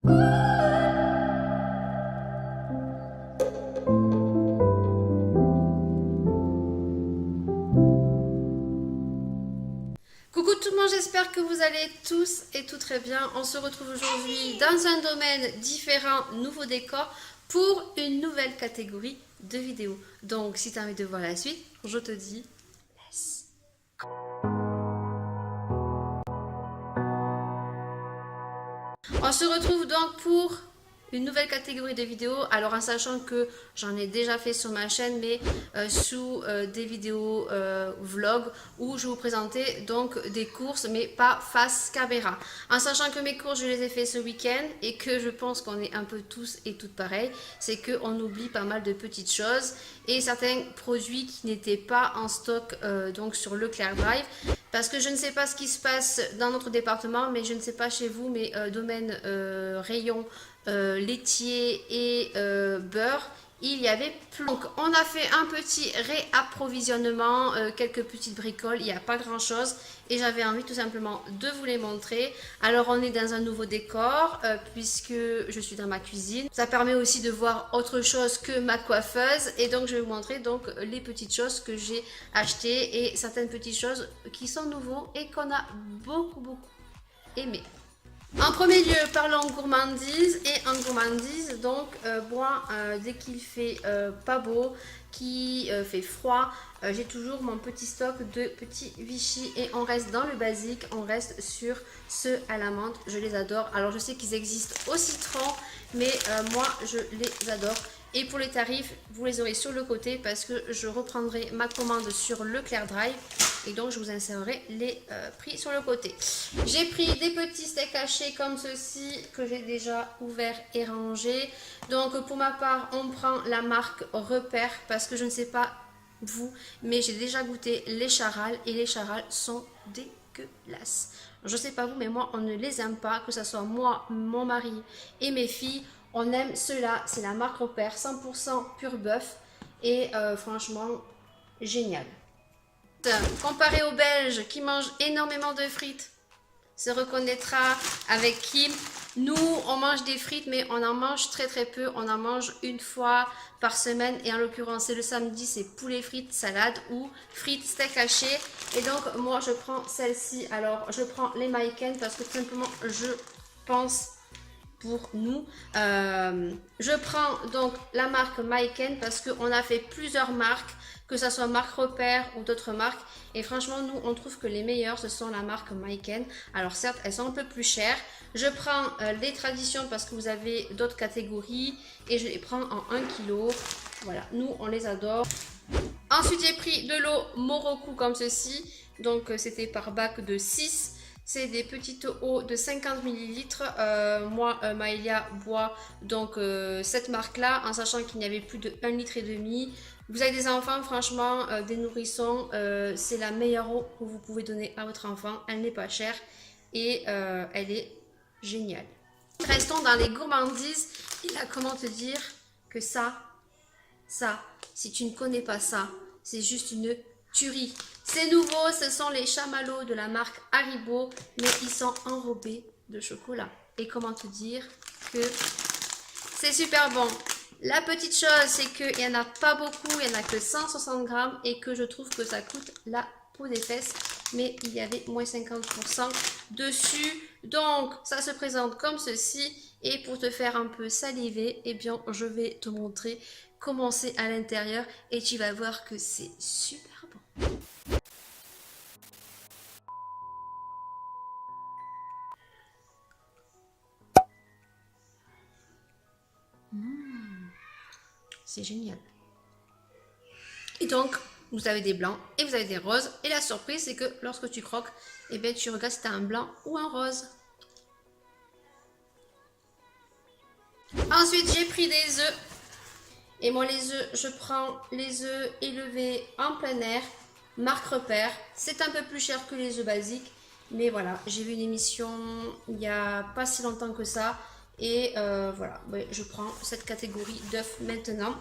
Coucou tout le monde, j'espère que vous allez tous et tout très bien. On se retrouve aujourd'hui dans un domaine différent, nouveau décor, pour une nouvelle catégorie de vidéos. Donc si tu as envie de voir la suite, je te dis laisse. On se retrouve donc pour une nouvelle catégorie de vidéos, alors en sachant que j'en ai déjà fait sur ma chaîne, mais sous des vidéos vlog où je vous présentais donc des courses, mais pas face caméra. En sachant que mes courses, je les ai fait ce week-end et que je pense qu'on est un peu tous et toutes pareils, c'est qu'on oublie pas mal de petites choses et certains produits qui n'étaient pas en stock donc sur Leclerc Drive. Parce que je ne sais pas ce qui se passe dans notre département, mais je ne sais pas chez vous, mais domaine rayon laitier et beurre, il y avait plus. Donc on a fait un petit réapprovisionnement, quelques petites bricoles, il n'y a pas grand chose et j'avais envie tout simplement de vous les montrer. Alors on est dans un nouveau décor puisque je suis dans ma cuisine. Ça permet aussi de voir autre chose que ma coiffeuse et donc je vais vous montrer donc les petites choses que j'ai achetées et certaines petites choses qui sont nouveaux et qu'on a beaucoup aimé. En premier lieu, parlons gourmandise. Et en gourmandise, donc, moi, dès qu'il fait pas beau, qu'il fait froid, j'ai toujours mon petit stock de petits Vichy. Et on reste dans le basique, on reste sur ceux à la menthe. Je les adore. Alors, je sais qu'ils existent au citron, mais moi, je les adore. Et pour les tarifs, vous les aurez sur le côté parce que je reprendrai ma commande sur Leclerc Drive. Et donc, je vous insérerai les prix sur le côté. J'ai pris des petits steaks hachés comme ceci que j'ai déjà ouvert et rangé. Donc, pour ma part, on prend la marque Repère parce que je ne sais pas vous, mais j'ai déjà goûté les charales et les charales sont dégueulasses. Je ne sais pas vous, mais moi, on ne les aime pas, que ce soit moi, mon mari et mes filles. On aime ceux-là, c'est la marque Repère, 100% pur bœuf et franchement, génial. Comparé aux Belges qui mangent énormément de frites, se reconnaîtra avec Kim. Nous, on mange des frites, mais on en mange très peu. On en mange une fois par semaine. Et en l'occurrence, c'est le samedi, c'est poulet frites, salade ou frites, steak haché. Et donc, moi, je prends celle-ci. Alors, je prends les Maiken parce que tout simplement, je pense pour nous. Je prends donc la marque Maiken parce qu'on a fait plusieurs marques, que ce soit marque Repère ou d'autres marques. Et franchement, nous, on trouve que les meilleures, ce sont la marque Maiken. Alors certes, elles sont un peu plus chères. Je prends les traditions parce que vous avez d'autres catégories. Et je les prends en 1 kg. Voilà, nous, on les adore. Ensuite, j'ai pris de l'eau Moroku comme ceci. Donc, c'était par bac de 6. C'est des petites eaux de 50 ml. Moi, Maëlia boit donc cette marque-là, en sachant qu'il n'y avait plus de 1,5 litre. Vous avez des enfants, franchement, des nourrissons, c'est la meilleure eau que vous pouvez donner à votre enfant. Elle n'est pas chère et elle est géniale. Restons dans les gourmandises. Et là, comment te dire que ça, si tu ne connais pas ça, c'est juste une tuerie. C'est nouveau, ce sont les chamallows de la marque Haribo, mais ils sont enrobés de chocolat. Et comment te dire que c'est super bon. La petite chose, c'est qu'il n'y en a pas beaucoup, il n'y en a que 160 grammes et que je trouve que ça coûte la peau des fesses. Mais il y avait moins 50% dessus. Donc, ça se présente comme ceci. Et pour te faire un peu saliver, eh bien, je vais te montrer comment c'est à l'intérieur. Et tu vas voir que c'est super bon. C'est génial. Et donc, vous avez des blancs et vous avez des roses. Et la surprise, c'est que lorsque tu croques, eh bien, tu regardes si tu as un blanc ou un rose. Ensuite, j'ai pris des œufs. Et moi, les œufs, je prends les œufs élevés en plein air, marque Repère. C'est un peu plus cher que les œufs basiques. Mais voilà, j'ai vu une émission il n'y a pas si longtemps que ça. Et voilà, je prends cette catégorie d'œufs maintenant.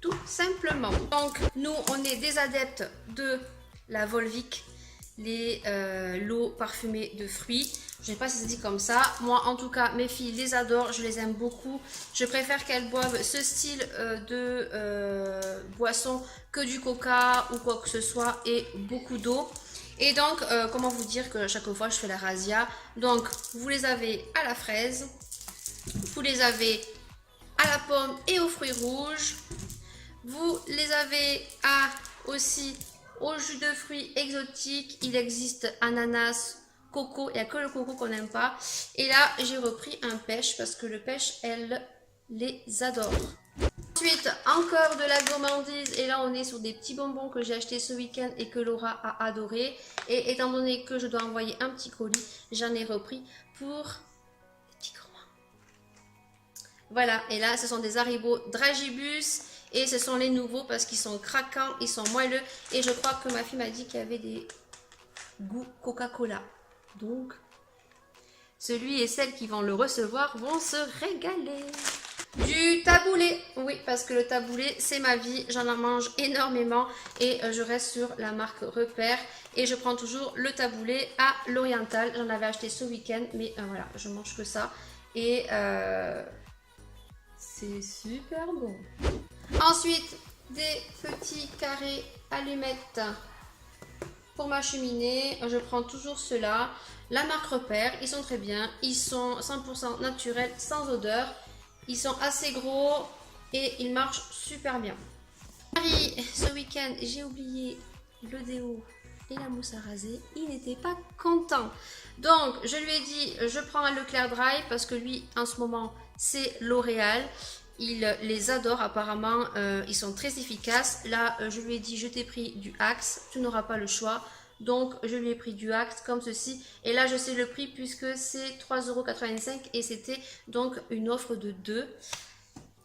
Tout simplement. Donc, nous, on est des adeptes de la Volvic. l'eau parfumée de fruits. Je ne sais pas si ça se dit comme ça. Moi, en tout cas, mes filles les adorent. Je les aime beaucoup. Je préfère qu'elles boivent ce style de boisson que du coca ou quoi que ce soit et beaucoup d'eau. Et donc, comment vous dire que chaque fois, je fais la razzia. Donc, vous les avez à la fraise. Vous les avez à la pomme et aux fruits rouges. Vous les avez aussi au jus de fruits exotiques. Il existe ananas, coco. Il n'y a que le coco qu'on n'aime pas. Et là, j'ai repris un pêche parce que le pêche, elle les adore. Ensuite, encore de la gourmandise. Et là, on est sur des petits bonbons que j'ai achetés ce week-end et que Laura a adoré. Et étant donné que je dois envoyer un petit colis, j'en ai repris pour les petits gourmands. Voilà. Et là, ce sont des Haribo Dragibus. Et ce sont les nouveaux parce qu'ils sont craquants, ils sont moelleux. Et je crois que ma fille m'a dit qu'il y avait des goûts Coca-Cola. Donc, celui et celle qui vont le recevoir vont se régaler. Du taboulé, oui, parce que le taboulé, c'est ma vie. J'en mange énormément et je reste sur la marque Repère. Et je prends toujours le taboulé à l'oriental. J'en avais acheté ce week-end, mais voilà, je mange que ça. Et c'est super bon. Ensuite, des petits carrés allumettes pour ma cheminée. Je prends toujours ceux-là. La marque Repère, ils sont très bien. Ils sont 100% naturels, sans odeur. Ils sont assez gros et ils marchent super bien. Paris, ce week-end, j'ai oublié le déo et la mousse à raser. Il n'était pas content. Donc, je lui ai dit, je prends un Leclerc Dry parce que lui, en ce moment, c'est L'Oréal. Il les adore apparemment, ils sont très efficaces. Là, je lui ai dit, je t'ai pris du Axe, tu n'auras pas le choix. Donc, je lui ai pris du Axe comme ceci. Et là, je sais le prix puisque c'est 3,85 € et c'était donc une offre de 2.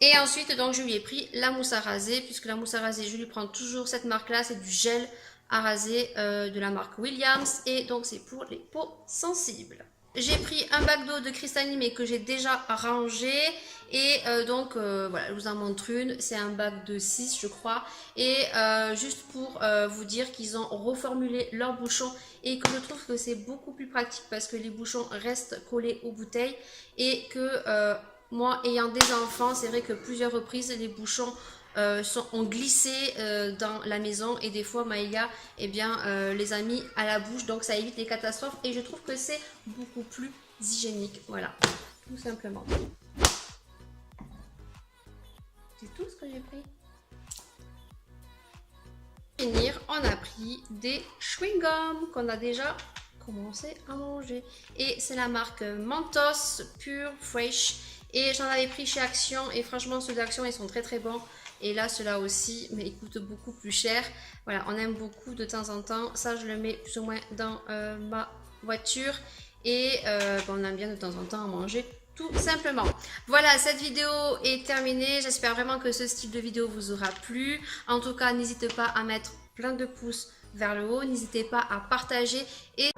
Et ensuite, donc, je lui ai pris la mousse à raser puisque la mousse à raser, je lui prends toujours cette marque-là. C'est du gel à raser de la marque Williams. Et donc, c'est pour les peaux sensibles. J'ai pris un bac d'eau de Cristalline mais que j'ai déjà rangé. Et donc, voilà, je vous en montre une. C'est un bac de 6, je crois. Et juste pour vous dire qu'ils ont reformulé leurs bouchons et que je trouve que c'est beaucoup plus pratique parce que les bouchons restent collés aux bouteilles. Et que moi, ayant des enfants, c'est vrai que plusieurs reprises, les bouchons ont glissé dans la maison et des fois Maïlia les a mis à la bouche, donc ça évite les catastrophes et je trouve que c'est beaucoup plus hygiénique, voilà, tout simplement. C'est tout ce que j'ai pris. Pour finir, on a pris des chewing-gums qu'on a déjà commencé à manger et c'est la marque Mentos Pure Fresh et j'en avais pris chez Action et franchement ceux d'Action ils sont très très bons. Et là, ceux-là aussi, mais ils coûtent beaucoup plus cher. Voilà, on aime beaucoup de temps en temps. Ça, je le mets plus ou moins dans ma voiture. Et on aime bien de temps en temps en manger tout simplement. Voilà, cette vidéo est terminée. J'espère vraiment que ce style de vidéo vous aura plu. En tout cas, n'hésitez pas à mettre plein de pouces vers le haut. N'hésitez pas à partager et